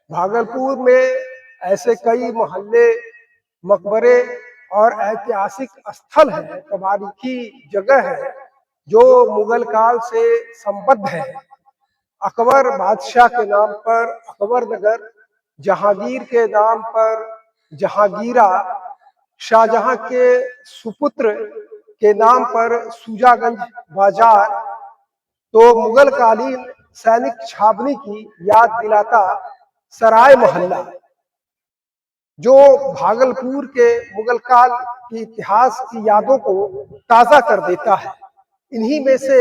भागलपुर में ऐसे कई मोहल्ले, मकबरे और ऐतिहासिक स्थल हैं, तवारीखी जगह है जो मुगल काल से संबद्ध है। अकबर बादशाह के नाम पर अकबर नगर, जहांगीर के नाम पर जहांगीरा, शाहजहां के सुपुत्र के नाम पर सूजागंज बाजार, तो मुगल कालीन सैनिक छावनी की याद दिलाता सराय मोहल्ला, जो भागलपुर के मुगल काल के इतिहास की यादों को ताजा कर देता है। इन्हीं में से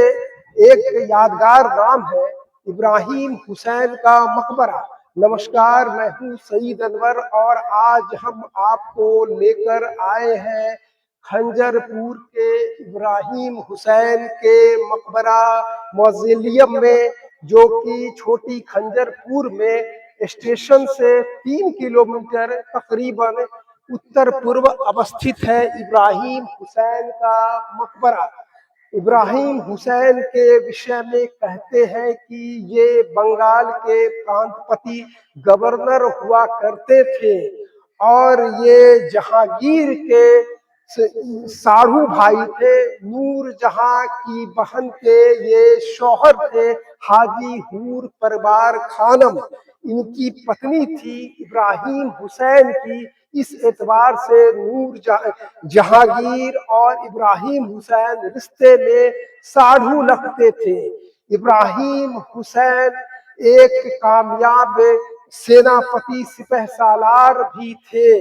एक यादगार नाम है इब्राहिम हुसैन का मकबरा। नमस्कार, मैं हूँ सईद अनवर और आज हम आपको लेकर आए हैं खंजरपुर के इब्राहिम हुसैन के मकबरा मौज़िलियम में, जो कि छोटी खंजरपुर में स्टेशन से 3 किलोमीटर तकरीबन उत्तर पूर्व अवस्थित है। इब्राहिम हुसैन का मकबरा। इब्राहिम हुसैन के विषय में कहते हैं कि ये बंगाल के प्रांतपति गवर्नर हुआ करते थे और ये जहांगीर के साढ़ू भाई थे। नूर जहां की बहन के ये शौहर थे हाजी हूर परवार खानम, इनकी पत्नी थी इब्राहिम हुसैन की। इस एतबार से नूर जहांगीर और इब्राहिम हुसैन रिश्ते में साढ़ू लगते थे। इब्राहिम हुसैन एक कामयाब सेनापति सिपह सालार भी थे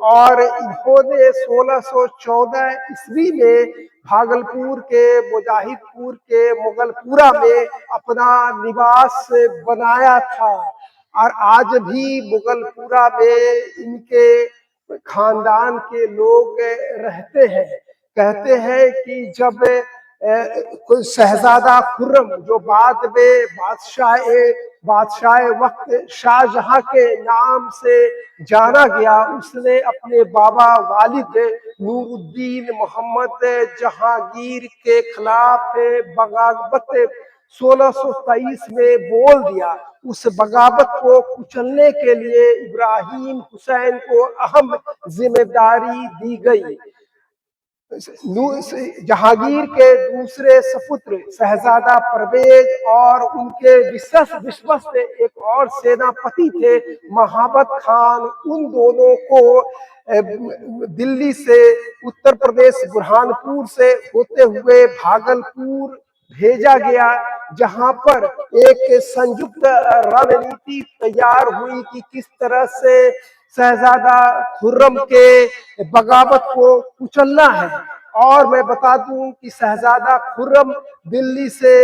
और इन्होंने 1614 ईस्वी में भागलपुर के मुजाहिदपुर के मुगलपुरा में अपना निवास बनाया था और आज भी मुगलपुरा में इनके खानदान के लोग रहते हैं। कहते हैं कि जब कोई शहजादा खुर्रम, जो बाद में बादशाह वक्त शाहजहां के नाम से जाना गया, उसने अपने बाबा वालिद नूरुद्दीन मोहम्मद जहांगीर के खिलाफ बगावत 1623 में बोल दिया। उस बगावत को कुचलने के लिए इब्राहिम हुसैन को अहम जिम्मेदारी दी गई। जहांगीर के दूसरे सपुत्र शहजादा परवेज और उनके विश्वस्त एक और सेनापति थे महाबत खान, उन दोनों को दिल्ली से उत्तर प्रदेश बुरहानपुर से होते हुए भागलपुर भेजा गया, जहां पर एक संयुक्त रणनीति तैयार हुई कि किस तरह से शहजादा खुर्रम के बगावत को कुचलना है। और मैं बता दूं कि शहजादा खुर्रम दिल्ली से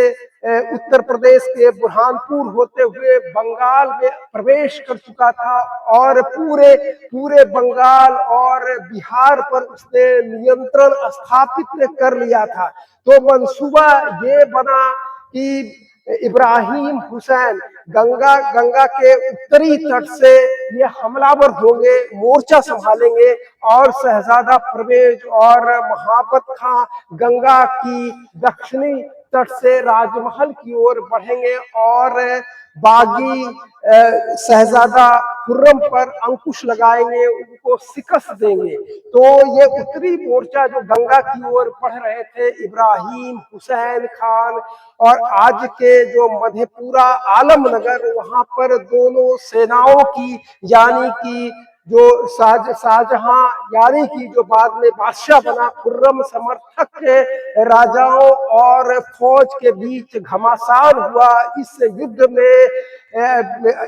उत्तर प्रदेश के बुरहानपुर होते हुए बंगाल में प्रवेश कर चुका था और पूरे बंगाल और बिहार पर उसने नियंत्रण स्थापित कर लिया था। तो मंसूबा ये बना कि इब्राहिम हुसैन गंगा के उत्तरी तट से ये हमलावर होंगे, मोर्चा संभालेंगे और शहजादा परवेज और महाबत खां गंगा की दक्षिणी तट से राजमहल की ओर बढ़ेंगे और बागी शहजादा खुर्रम पर अंकुश लगाएंगे, उनको शिकस्त देंगे। तो ये उत्तरी मोर्चा जो गंगा की ओर बढ़ रहे थे, इब्राहिम हुसैन खान और आज के जो मधेपुरा आलमनगर, वहां पर दोनों सेनाओं की, यानी कि जो शाहजहां यानी कि जो बाद में बादशाह बना, खुर्रम समर्थक के राजाओं और फौज के बीच घमासान हुआ। इस युद्ध में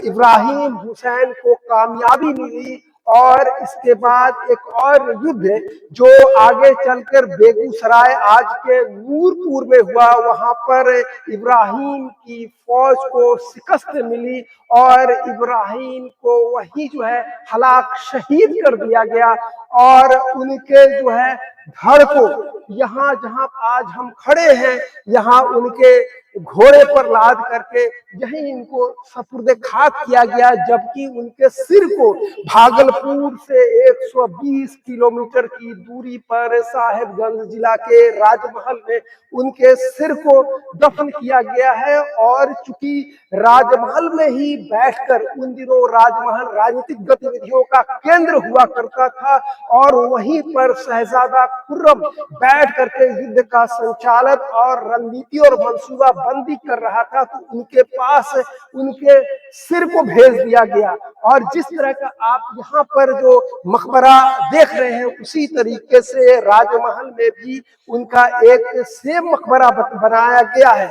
इब्राहिम हुसैन को कामयाबी मिली और इसके बाद एक और युद्ध जो आगे चलकर बेगूसराय आज के नूरपुर में हुआ, वहां पर इब्राहिम की फौज को शिकस्त मिली और इब्राहिम को वही जो है हलाक शहीद कर दिया गया और उनके जो है धड़ को यहाँ जहाँ आज हम खड़े हैं, यहाँ उनके घोड़े पर लाद करके यही इनको सपुर्दे खाक किया गया, जबकि उनके सिर को भागलपुर से 120 किलोमीटर की दूरी पर साहेबगंज जिला के राजमहल में उनके सिर को दफन किया गया है। और चूंकि राजमहल में ही बैठकर उन दिनों राजमहल राजनीतिक गतिविधियों का केंद्र हुआ करता था और वहीं पर शहजादा खुर्रम बैठ करके युद्ध का संचालन और रणनीति और मंसूबा बंदी कर रहा था, तो उनके पास उनके सिर को भेज दिया गया। और जिस तरह का आप यहाँ पर जो मकबरा देख रहे हैं, उसी तरीके से राजमहल में भी उनका एक सेम मकबरा बनाया गया है।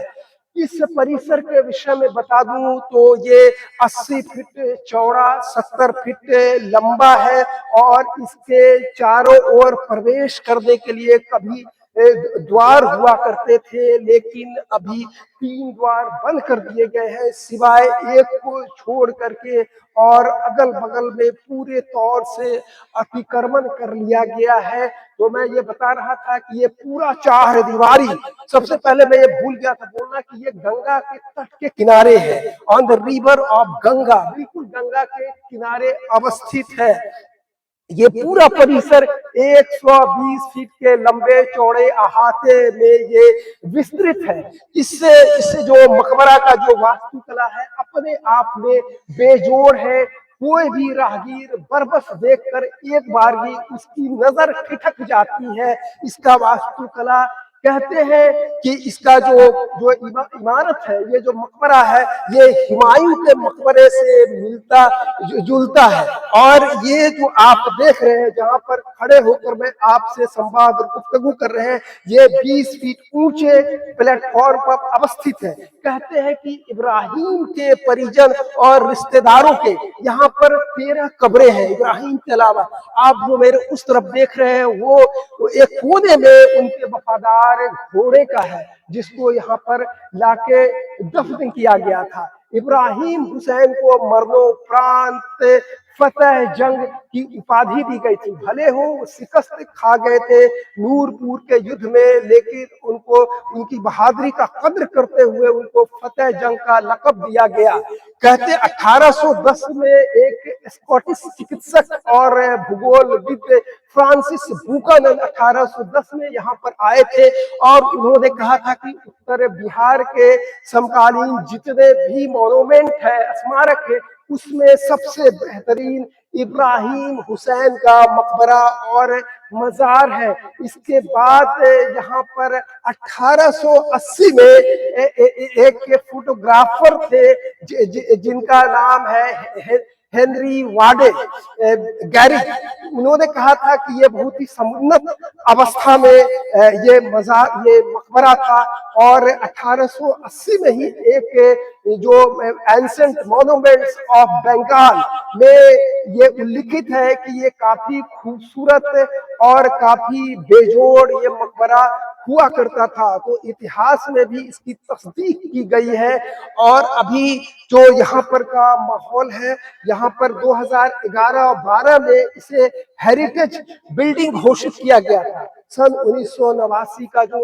इस परिसर के विषय में बता दूं तो ये 80 फीट चौड़ा, 70 फीट लंबा है और इसके चारों ओर प्रवेश करने के लिए कभी द्वार हुआ करते थे, लेकिन अभी 3 द्वार बंद कर दिए गए हैं सिवाय एक को छोड़ करके, और अगल बगल में पूरे तौर से अतिक्रमण कर लिया गया है। तो मैं ये बता रहा था कि ये पूरा चार दीवारी, सबसे पहले मैं ये भूल गया था बोलना कि ये गंगा के तट के किनारे है, on the river of Ganga, बिल्कुल गंगा के किनारे अवस्थित है। ये पूरा परिसर 120 फीट के लंबे चौड़े अहाते में ये विस्तृत है। इससे जो मकबरा का जो वास्तुकला है अपने आप में बेजोड़ है। कोई भी राहगीर बरबस देखकर एक बार भी उसकी नजर ठिठक जाती है। इसका वास्तुकला कहते हैं कि इसका जो जो इमारत है, ये जो मकबरा है, ये हुमायूं के मकबरे से मिलता जुलता है। और ये जो आप देख रहे हैं, जहां पर खड़े होकर मैं आपसे संवाद और गुफ्तगू कर रहे हैं, ये 20 फीट ऊंचे प्लेटफॉर्म पर अवस्थित है। कहते हैं कि इब्राहिम के परिजन और रिश्तेदारों के यहाँ पर 13 कब्रें हैं इब्राहिम के अलावा। आप जो मेरे उस तरफ देख रहे हैं वो एक कोने में उनके वफादार घोड़े का है, जिसको यहाँ पर लाके दफन किया गया था। इब्राहिम हुसैन को मरणोपरांत फतेह जंग की उपाधि दी गई थी। भले हो शिकस्त खा गए थे नूरपुर के युद्ध में, लेकिन उनको उनकी बहादुरी का कद्र करते हुए उनको फतेह जंग का लकब दिया गया। कहते 1810 में एक स्कॉटिश चिकित्सक और भूगोलविद फ्रांसिस बुकानन 1810 में यहाँ पर आए थे और उन्होंने कहा था कि उत्तर बिहार के समकालीन जितने भी मॉन्यूमेंट है, स्मारक है, उसमें सबसे बेहतरीन इब्राहिम हुसैन का मकबरा और मजार है। इसके बाद यहाँ पर 1880 में एक फोटोग्राफर थे जिनका नाम है हेनरी वाडे गैरी। उन्होंने कहा था कि ये बहुत ही समुन्नत अवस्था में ये मकबरा था और 1880 में ही एक जो एंसेंट मॉन्यूमेंट्स ऑफ बंगाल में ये उल्लिखित है कि ये काफी खूबसूरत और काफी बेजोड़ ये मकबरा हुआ करता था। तो इतिहास में भी इसकी तस्दीक की गई है। और अभी जो यहाँ पर का माहौल है, यहाँ पर 2011 और 12 में इसे हेरिटेज बिल्डिंग घोषित किया गया था। सन 1989 का जो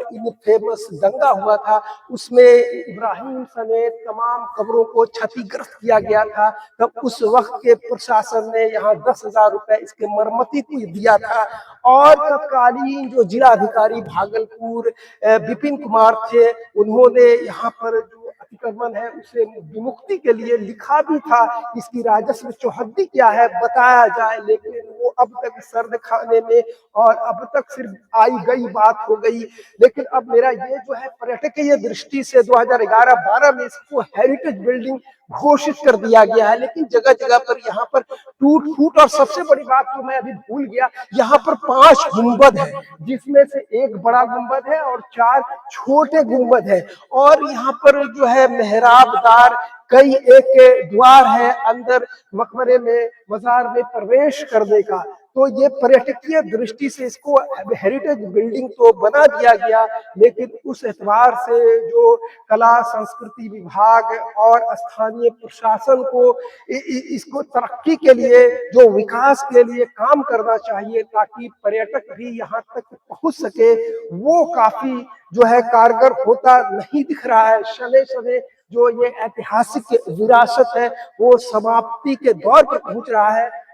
फेमस दंगा हुआ था, उसमें इब्राहिम समेत तमाम कब्रों को क्षतिग्रस्त किया गया था। तब उस वक्त के प्रशासन ने यहाँ 10,000 रुपए इसके मरम्मती को दिया था। और तत्कालीन जो जिला अधिकारी भागलपुर विपिन कुमार थे, उन्होंने यहाँ पर जो अतिक्रमण है उसे विमुक्ति के लिए लिखा भी था। इसकी राजस्व चौहद्दी क्या है बताया जाए, लेकिन वो अब तक सर्द खाने में और अब तक सिर्फ आई गई बात हो गई। लेकिन अब मेरा ये जो है पर्यटकीय दृष्टि से 2011-12 में इसको हेरिटेज बिल्डिंग घोषित कर दिया गया है, लेकिन जगह जगह पर यहाँ पर टूट फूट, और सबसे बड़ी बात तो मैं अभी भूल गया, यहाँ पर 5 गुंबद है, जिसमें से एक बड़ा गुंबद है और 4 छोटे गुंबद है। और यहाँ पर जो है मेहराबदार कई एक द्वार है अंदर मकबरे में, मजार में प्रवेश करने का। तो ये पर्यटकीय दृष्टि से इसको हेरिटेज बिल्डिंग तो बना दिया गया, लेकिन उस एतबार से जो कला संस्कृति विभाग और स्थानीय प्रशासन को इसको तरक्की के लिए, जो विकास के लिए काम करना चाहिए ताकि पर्यटक भी यहाँ तक पहुंच सके, वो काफी जो है कारगर होता नहीं दिख रहा है। शने शने जो ये ऐतिहासिक विरासत है वो समाप्ति के दौर पर पहुंच रहा है।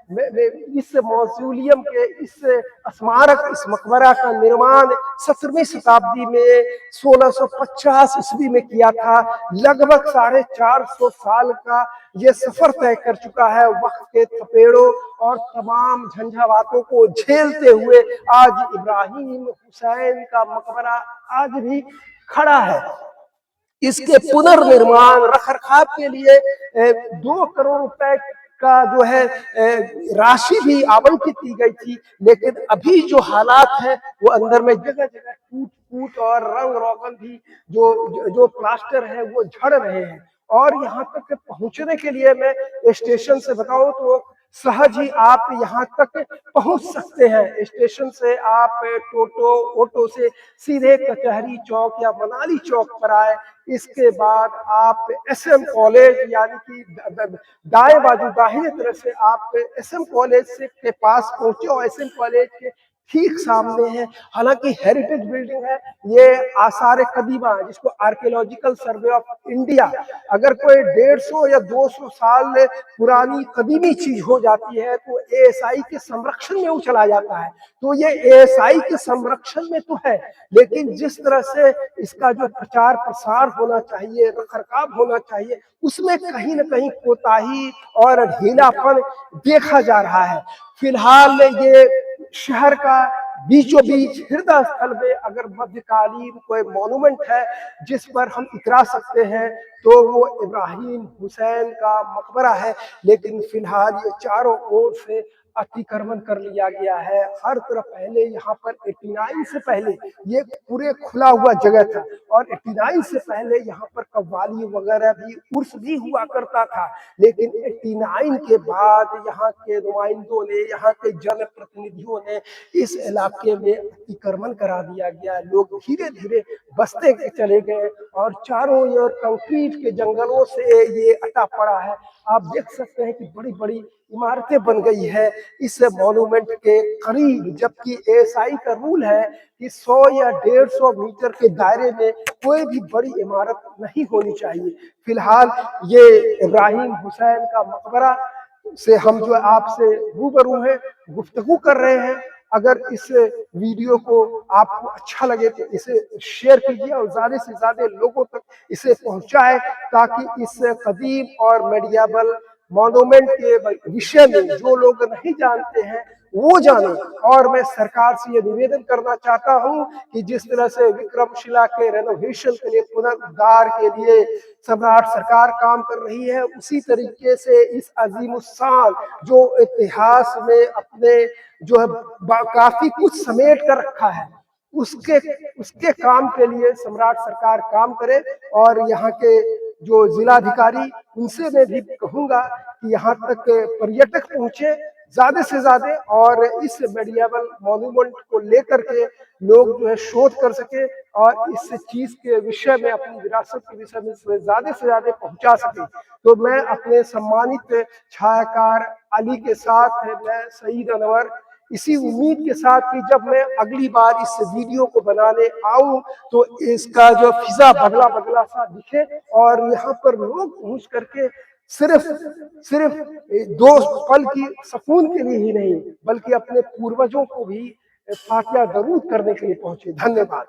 इस मौजूलियम के इस स्मारक, इस मकबरा का निर्माण 17वीं शताब्दी में 1650 ईस्वी में किया था। लगभग 450 साल का ये सफर तय कर चुका है। वक्त के थपेड़ों और तमाम झंझावातों को झेलते हुए आज इब्राहिम हुसैन का मकबरा आज भी खड़ा है। इसके पुनर्निर्माण रख रखाव के लिए 2 करोड़ रुपए का जो है राशि भी आवंटित की गई थी, लेकिन अभी जो हालात है वो अंदर में जगह जगह टूट फूट और रंग रोगन भी जो प्लास्टर है वो झड़ रहे हैं। और यहाँ तक पहुंचने के लिए मैं स्टेशन से बताऊं तो सहज ही आप यहाँ तक पहुंच सकते हैं। स्टेशन से आप टोटो ऑटो से सीधे कचहरी चौक या मनाली चौक पर आए, इसके बाद आप एसएम कॉलेज यानी कि दाएं बाजू दाहिने तरफ से आप एसएम कॉलेज से के पास पहुंचे और एसएम कॉलेज के ठीक सामने है। हालांकि हेरिटेज बिल्डिंग है, ये आसार कदीमा जिसको आर्कियोलॉजिकल सर्वे ऑफ इंडिया, अगर कोई 150 या 200 साल पुरानी कदीमी चीज हो जाती है तो एएसआई के संरक्षण में वो चला जाता है। तो ये एएसआई के संरक्षण में तो है, लेकिन जिस तरह से इसका जो प्रचार प्रसार होना चाहिए, रखरखाव होना चाहिए, उसमें कहीं न कहीं कोताही और ढीलापन देखा जा रहा है। फिलहाल ये शहर का बीचों बीच हृदय स्थल में अगर मध्यकालीन कोई मॉन्यूमेंट है जिस पर हम इतरा सकते हैं तो वो इब्राहिम हुसैन का मकबरा है। लेकिन फिलहाल ये चारों ओर से अतिक्रमण कर लिया गया है। हर तरफ पहले यहाँ पर 89 से पहले ये पूरे खुला हुआ जगह था और 89 से पहले यहाँ पर कव्वाली वगैरह भी उर्स भी हुआ करता था, लेकिन 89 के बाद यहाँ के नुमाइंदों ने, यहाँ के जनप्रतिनिधियों ने इस इलाके में अतिक्रमण करा दिया गया। लोग धीरे धीरे बसते चले गए और चारों ओर कंक्रीट के जंगलों से ये अटा पड़ा है। आप देख सकते हैं कि बड़ी बड़ी इमारतें बन गई है इस मॉन्यूमेंट के करीब, जबकि एएसआई का रूल है कि 100 या 150 मीटर के दायरे में कोई भी बड़ी इमारत नहीं होनी चाहिए। फिलहाल ये इब्राहिम हुसैन का मकबरा से हम जो आपसे रूबरू हैं, गुफ्तगू कर रहे हैं। अगर इस वीडियो को आपको अच्छा लगे तो इसे शेयर कीजिए और ज्यादा से ज्यादा लोगों तक इसे पहुंचाए ताकि इस कदीम और मेडिएवल मॉन्यूमेंट के विषय में जो लोग नहीं जानते हैं वो जाने। और मैं सरकार से ये निवेदन करना चाहता हूं कि जिस तरह से विक्रमशिला के रेनोवेशन के लिए, पुनरुद्धार के लिए सम्राट सरकार काम कर रही है, उसी तरीके से इस अजीमुस्शान जो इतिहास में अपने जो है काफी कुछ समेट कर रखा है, उसके उसके काम के लिए सम्राट सरकार काम करे। और यहाँ के जो जिलाधिकारी, उनसे मैं भी कहूंगा कि यहाँ तक पर्यटक पहुंचे ज्यादा से ज्यादा और इस मेडिएवल मॉन्यूमेंट को लेकर के लोग जो है शोध कर सके और इस चीज के विषय में, अपनी विरासत के विषय में ज्यादा से ज्यादा पहुंचा सके। तो मैं अपने सम्मानित छायाकार अली के साथ, मैं सईद अनवर, इसी उम्मीद के साथ कि जब मैं अगली बार इस वीडियो को बनाने आऊं तो इसका जो फिजा बदला बदला सा दिखे और यहाँ पर लोग पहुंच करके सिर्फ सिर्फ 2 पल की सुकून के लिए ही नहीं बल्कि अपने पूर्वजों को भी फातिहा दरूद करने के लिए पहुंचे। धन्यवाद।